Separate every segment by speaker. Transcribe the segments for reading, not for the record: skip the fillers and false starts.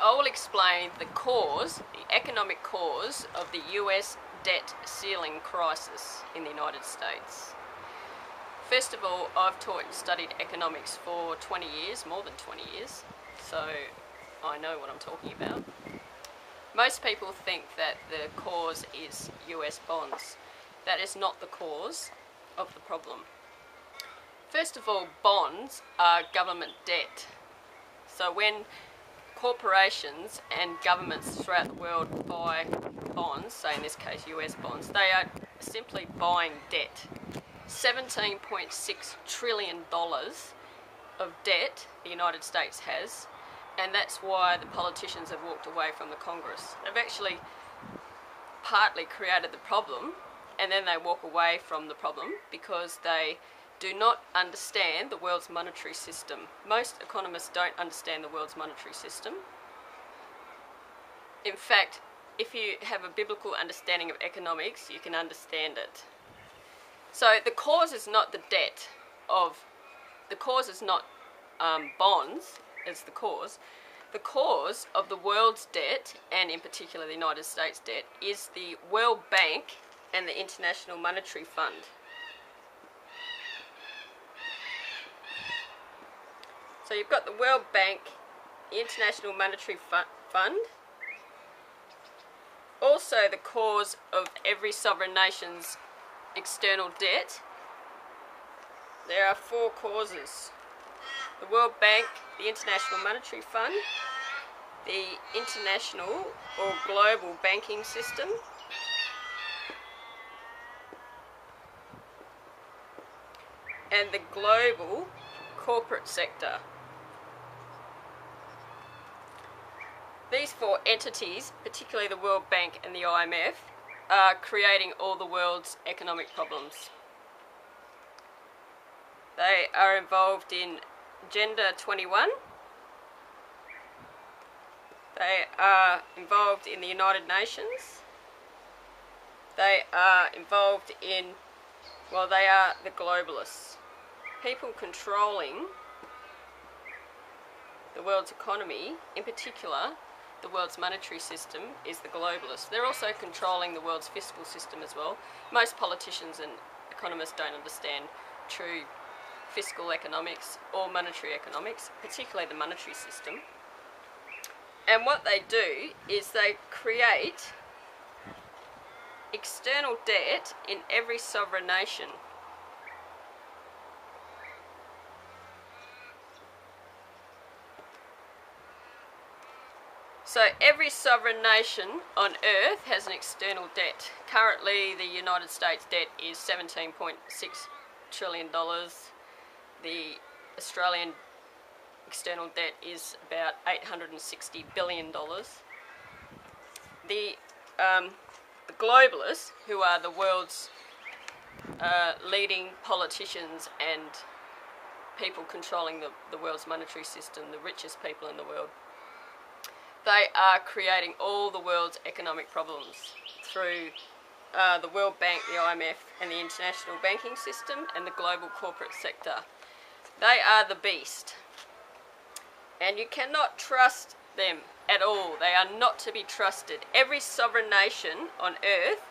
Speaker 1: I will explain the economic cause of the US debt ceiling crisis in the United States. First of all, I've taught and studied economics for 20 years, more than 20 years, so I know what I'm talking about. Most people think that the cause is US bonds. That is not the cause of the problem. First of all, bonds are government debt. So when corporations and governments throughout the world buy bonds, say in this case US bonds, they are simply buying debt. $17.6 trillion of debt the United States has, and that's why the politicians have walked away from the Congress. They've actually partly created the problem, and then they walk away from the problem because they do not understand the world's monetary system. Most economists don't understand the world's monetary system. In fact, if you have a biblical understanding of economics, you can understand it. So the cause is not the debt of, the cause is not bonds as the cause. The cause of the world's debt, and in particular the United States debt, is the World Bank and the International Monetary Fund. So you've got the World Bank, the International Monetary Fund, also the cause of every sovereign nation's external debt. There are 4 causes: the World Bank, the International Monetary Fund, the international or global banking system, and the global corporate sector. These 4 entities, particularly the World Bank and the IMF, are creating all the world's economic problems. They are involved in Agenda 21. They are involved in the United Nations. They are involved in, well, they are the globalists. People controlling the world's economy, in particular the world's monetary system, is the globalists. They're also controlling the world's fiscal system as well. Most politicians and economists don't understand true fiscal economics or monetary economics, particularly the monetary system. And what they do is they create external debt in every sovereign nation. So every sovereign nation on earth has an external debt. Currently the United States debt is $17.6 trillion. The Australian external debt is about $860 billion. The globalists, who are the world's leading politicians and people controlling the world's monetary system, the richest people in the world, they are creating all the world's economic problems through the World Bank, the IMF, and the international banking system, and the global corporate sector. They are the beast. And you cannot trust them at all. They are not to be trusted. Every sovereign nation on earth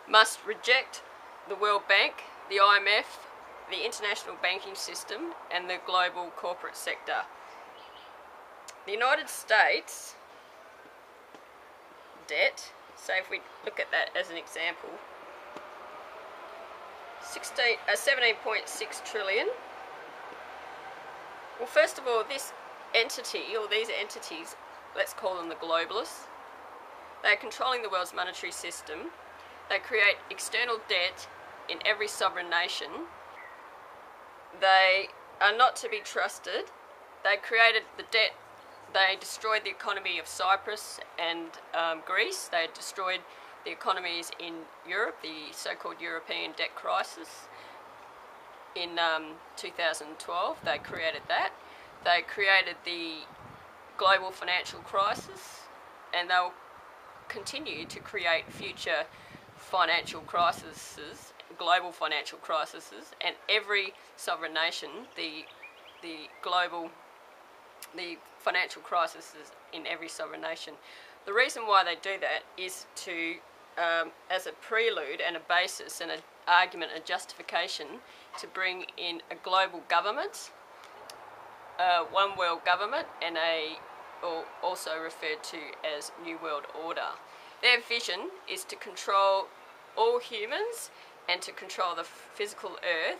Speaker 1: must reject the World Bank, the IMF, the international banking system, and the global corporate sector. The United States debt, so if we look at that as an example, 17.6 trillion. Well, first of all, this entity, or these entities, let's call them the globalists, they are controlling the world's monetary system. They create external debt in every sovereign nation. They are not to be trusted. They created the debt. They destroyed the economy of Cyprus and Greece. They destroyed the economies in Europe, the so-called European debt crisis. In 2012, they created that. They created the global financial crisis, and they'll continue to create future financial crises, global financial crises, and every sovereign nation, the global the financial crisis in every sovereign nation. The reason why they do that is to, as a prelude and a basis and an argument, a justification, to bring in a global government, one world government, and also referred to as New World Order. Their vision is to control all humans and to control the physical earth,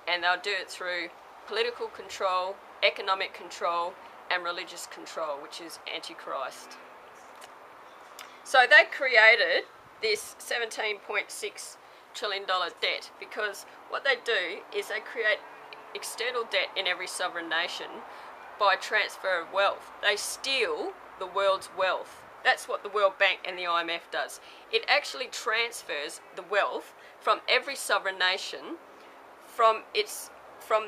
Speaker 1: and they'll do it through political control, economic control, and religious control, which is Antichrist. So they created this $17.6 trillion debt because what they do is they create external debt in every sovereign nation by transfer of wealth. They steal the world's wealth. That's what the World Bank and the IMF does. It actually transfers the wealth from every sovereign nation from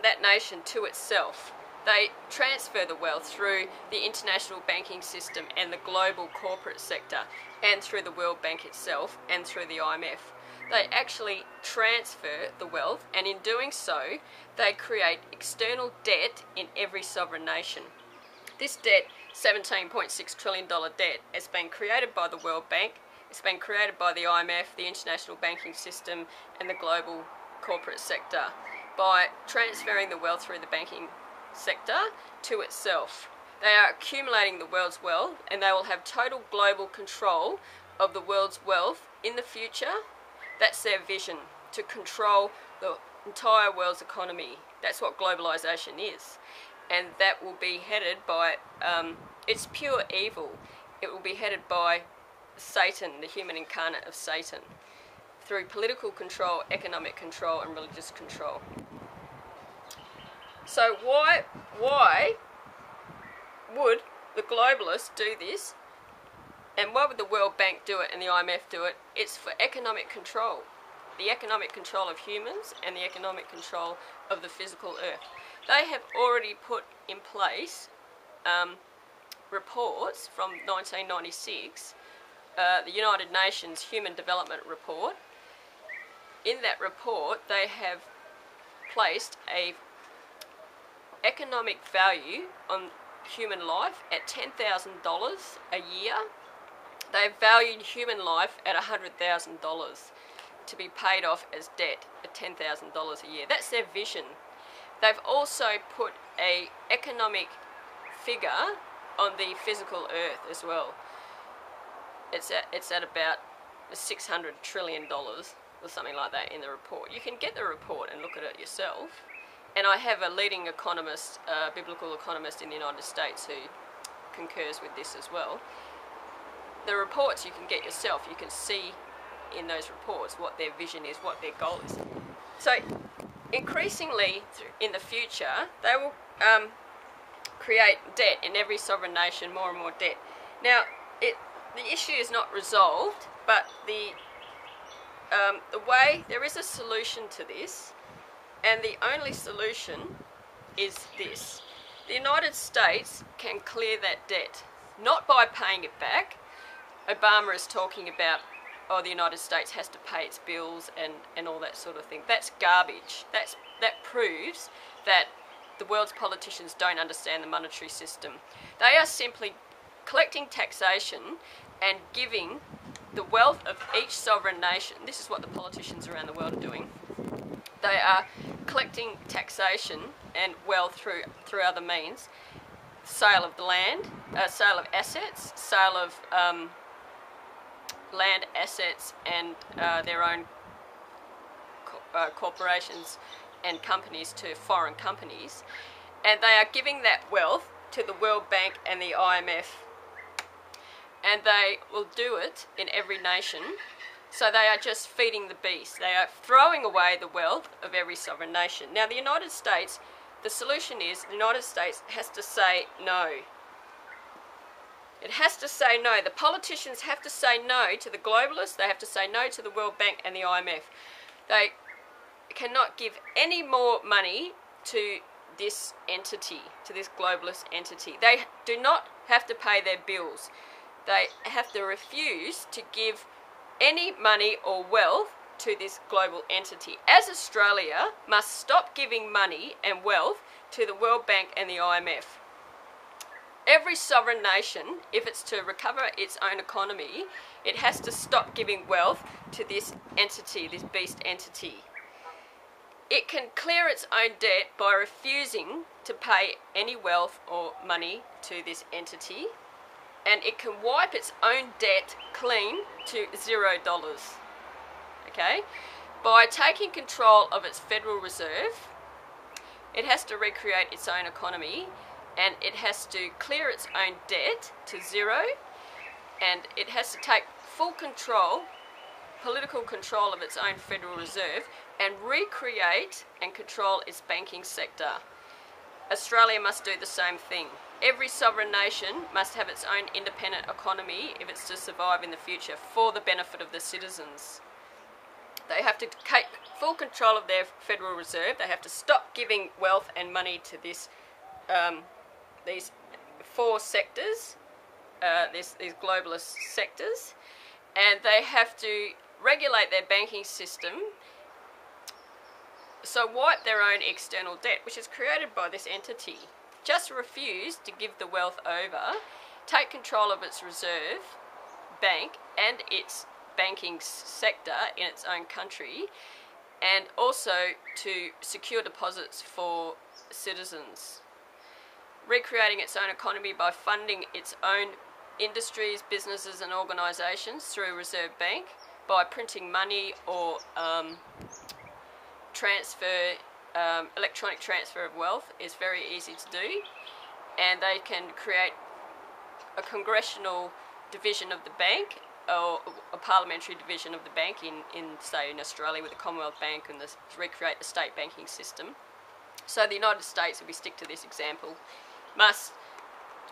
Speaker 1: that nation to itself. They transfer the wealth through the international banking system and the global corporate sector, and through the World Bank itself and through the IMF. They actually transfer the wealth, and in doing so, they create external debt in every sovereign nation. This debt, $17.6 trillion debt, has been created by the World Bank, it's been created by the IMF, the international banking system, and the global corporate sector by transferring the wealth through the banking sector to itself. They are accumulating the world's wealth, and they will have total global control of the world's wealth in the future. That's their vision, to control the entire world's economy. That's what globalisation is. And that will be headed by, it's pure evil. It will be headed by Satan, the human incarnate of Satan, through political control, economic control, and religious control. So why would the globalists do this? And why would the World Bank do it and the IMF do it? It's for economic control. The economic control of humans and the economic control of the physical earth. They have already put in place reports from 1996, the United Nations Human Development Report. In that report, they have placed a economic value on human life at $10,000 a year. They've valued human life at $100,000 to be paid off as debt at $10,000 a year. That's their vision. They've also put an economic figure on the physical earth as well. It's at about $600 trillion or something like that in the report. You can get the report and look at it yourself. And I have a leading economist, biblical economist in the United States who concurs with this as well. The reports you can get yourself, you can see in those reports what their vision is, what their goal is. So increasingly in the future, they will create debt in every sovereign nation, more and more debt. Now, the issue is not resolved, but the way, there is a solution to this, and the only solution is this. The United States can clear that debt, not by paying it back. Obama is talking about, oh, the United States has to pay its bills and all that sort of thing. That's garbage. That proves that the world's politicians don't understand the monetary system. They are simply collecting taxation and giving the wealth of each sovereign nation. This is what the politicians around the world are doing. They are collecting taxation and wealth through other means. Sale of the land, sale of assets, sale of land assets and their own corporations and companies to foreign companies. And they are giving that wealth to the World Bank and the IMF. And they will do it in every nation. So they are just feeding the beast. They are throwing away the wealth of every sovereign nation. Now the United States, the solution is the United States has to say no. It has to say no. The politicians have to say no to the globalists. They have to say no to the World Bank and the IMF. They cannot give any more money to this entity, to this globalist entity. They do not have to pay their bills. They have to refuse to give any money or wealth to this global entity. As Australia must stop giving money and wealth to the World Bank and the IMF. every sovereign nation, if it's to recover its own economy, it has to stop giving wealth to this entity, this beast entity. It can clear its own debt by refusing to pay any wealth or money to this entity, and it can wipe its own debt clean to $0. Okay? By taking control of its Federal Reserve, it has to recreate its own economy, and it has to clear its own debt to zero, and it has to take full control, political control of its own Federal Reserve, and recreate and control its banking sector. Australia must do the same thing. Every sovereign nation must have its own independent economy if it's to survive in the future for the benefit of the citizens. They have to take full control of their Federal Reserve. They have to stop giving wealth and money to this these four sectors, these globalist sectors, and they have to regulate their banking system, so wipe their own external debt, which is created by this entity. Just refuse to give the wealth over, take control of its reserve bank and its banking sector in its own country, and also to secure deposits for citizens. Recreating its own economy by funding its own industries, businesses and organisations through Reserve Bank, by printing money or electronic transfer of wealth is very easy to do, and they can create a congressional division of the bank, or a parliamentary division of the bank say in Australia with the Commonwealth Bank, and recreate the state banking system. So the United States, if we stick to this example, must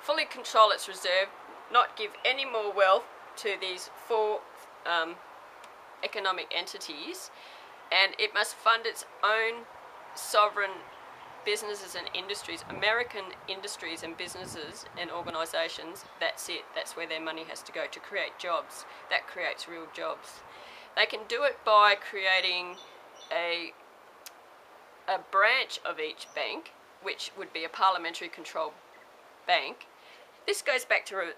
Speaker 1: fully control its reserve, not give any more wealth to these four economic entities, and it must fund its own sovereign businesses and industries, American industries and businesses and organisations. That's it. That's where their money has to go to create jobs. That creates real jobs. They can do it by creating a branch of each bank, which would be a parliamentary controlled bank. This goes back to,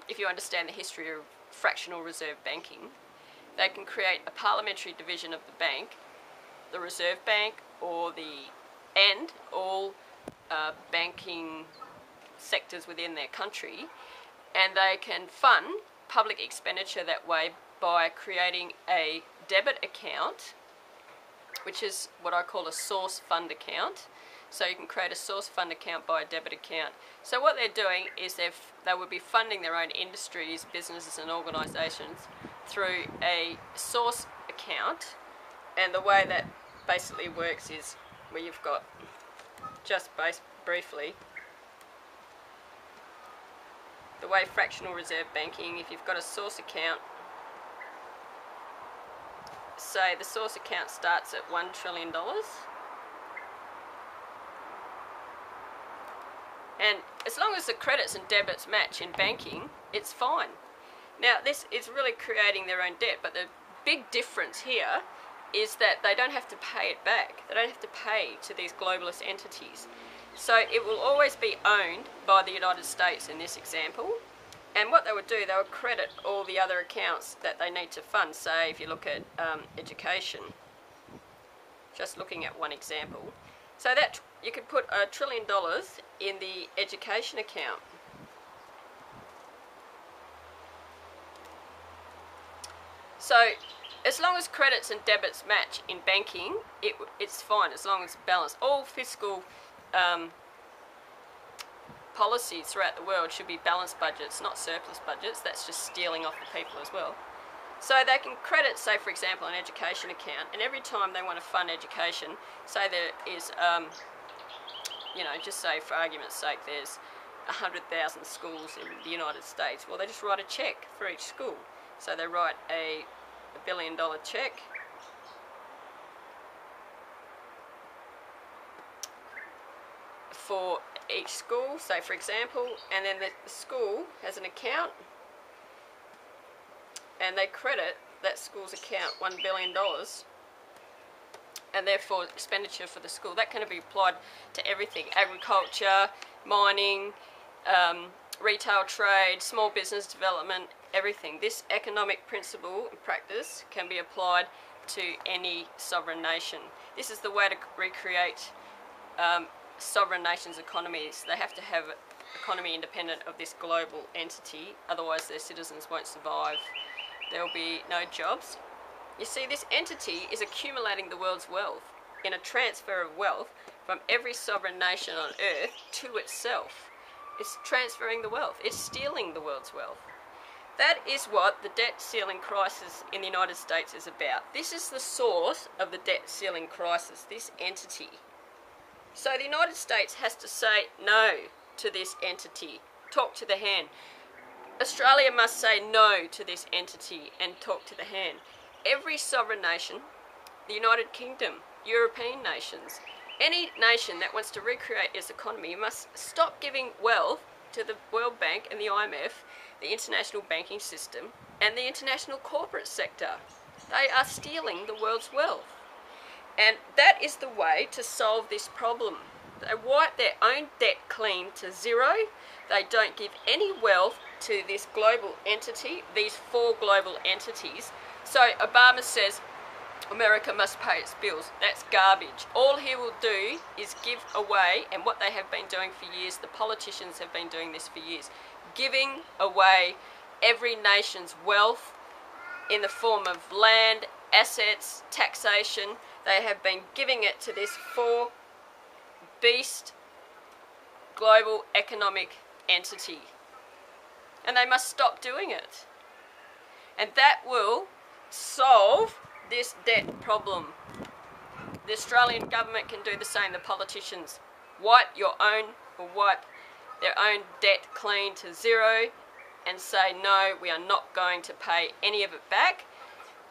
Speaker 1: if you understand the history of fractional reserve banking, they can create a parliamentary division of the bank, the Reserve Bank, or all banking sectors within their country, and they can fund public expenditure that way by creating a debit account, which is what I call a source fund account. So you can create a source fund account by a debit account. So what they're doing is they would be funding their own industries, businesses and organisations through a source account, and the way that basically works is where you've got, just briefly, the way fractional reserve banking, if you've got a source account, say the source account starts at $1 trillion, and as long as the credits and debits match in banking, it's fine. Now this is really creating their own debt, but the big difference here is that they don't have to pay it back. They don't have to pay to these globalist entities. So it will always be owned by the United States in this example. And what they would do, they would credit all the other accounts that they need to fund. Say if you look at education, just looking at one example. So that you could put $1 trillion in the education account. So as long as credits and debits match in banking, it's fine, as long as it's balanced. All fiscal policies throughout the world should be balanced budgets, not surplus budgets. That's just stealing off the people as well. So they can credit, say for example, an education account, and every time they want to fund education, say there is, just say for argument's sake, there's 100,000 schools in the United States. Well, they just write a cheque for each school. So they write a $1 billion cheque for each school, say for example, and then the school has an account, and they credit that school's account $1 billion, and therefore expenditure for the school. That can be applied to everything: agriculture, mining, retail trade, small business development, everything. This economic principle and practice can be applied to any sovereign nation. This is the way to recreate sovereign nations' economies. They have to have an economy independent of this global entity, otherwise their citizens won't survive. There will be no jobs. You see, this entity is accumulating the world's wealth in a transfer of wealth from every sovereign nation on earth to itself. It's transferring the wealth. It's stealing the world's wealth. That is what the debt ceiling crisis in the United States is about. This is the source of the debt ceiling crisis, this entity. So the United States has to say no to this entity. Talk to the hand. Australia must say no to this entity and talk to the hand. Every sovereign nation, the United Kingdom, European nations, any nation that wants to recreate its economy must stop giving wealth to the World Bank and the IMF, the international banking system, and the international corporate sector. They are stealing the world's wealth. And that is the way to solve this problem. They wipe their own debt clean to zero. They don't give any wealth to this global entity, these 4 global entities. So Obama says America must pay its bills. That's garbage. All he will do is give away, and what they have been doing for years, the politicians have been doing this for years, giving away every nation's wealth in the form of land, assets, taxation. They have been giving it to this 4-beast global economic entity. And they must stop doing it. And that will solve this debt problem. The Australian government can do the same. The politicians wipe their own debt clean to zero and say, no, we are not going to pay any of it back.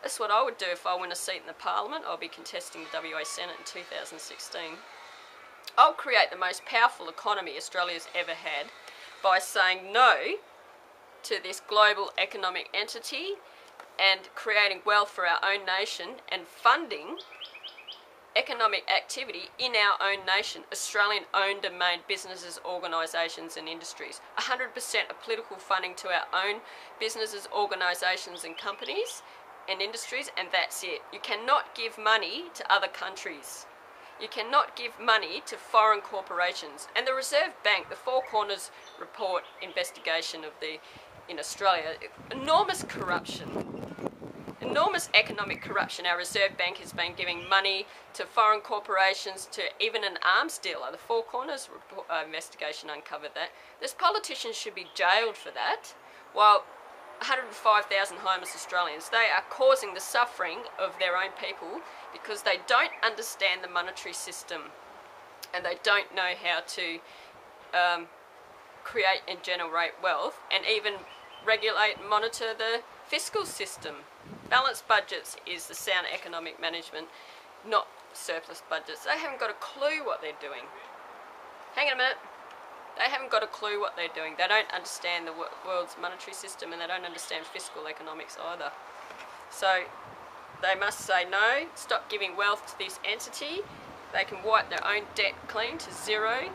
Speaker 1: That's what I would do if I win a seat in the Parliament. I'll be contesting the WA Senate in 2016. I'll create the most powerful economy Australia's ever had by saying no to this global economic entity and creating wealth for our own nation and funding economic activity in our own nation, Australian-owned and made businesses, organisations and industries. 100% of political funding to our own businesses, organisations and companies and industries, and that's it. You cannot give money to other countries. You cannot give money to foreign corporations. And the Reserve Bank, the Four Corners report investigation in Australia, enormous corruption. Enormous economic corruption. Our Reserve Bank has been giving money to foreign corporations, to even an arms dealer. The Four Corners investigation uncovered that. These politicians should be jailed for that, while 105,000 homeless Australians, they are causing the suffering of their own people because they don't understand the monetary system and they don't know how to create and generate wealth and even regulate and monitor the fiscal system. Balanced budgets is the sound economic management, not surplus budgets. They haven't got a clue what they're doing. Hang on a minute. They haven't got a clue what they're doing. They don't understand the world's monetary system and they don't understand fiscal economics either. So they must say no, stop giving wealth to this entity. They can wipe their own debt clean to zero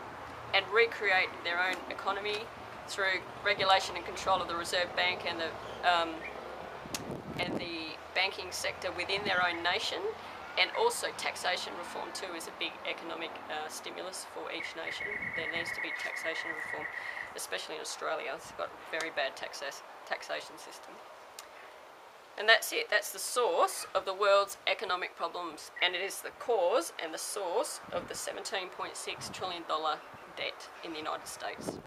Speaker 1: and recreate their own economy through regulation and control of the Reserve Bank and the banking sector within their own nation. And also taxation reform too is a big economic stimulus for each nation. There needs to be taxation reform, especially in Australia. It's got a very bad taxation system. And that's it. That's the source of the world's economic problems. And it is the cause and the source of the $17.6 trillion debt in the United States.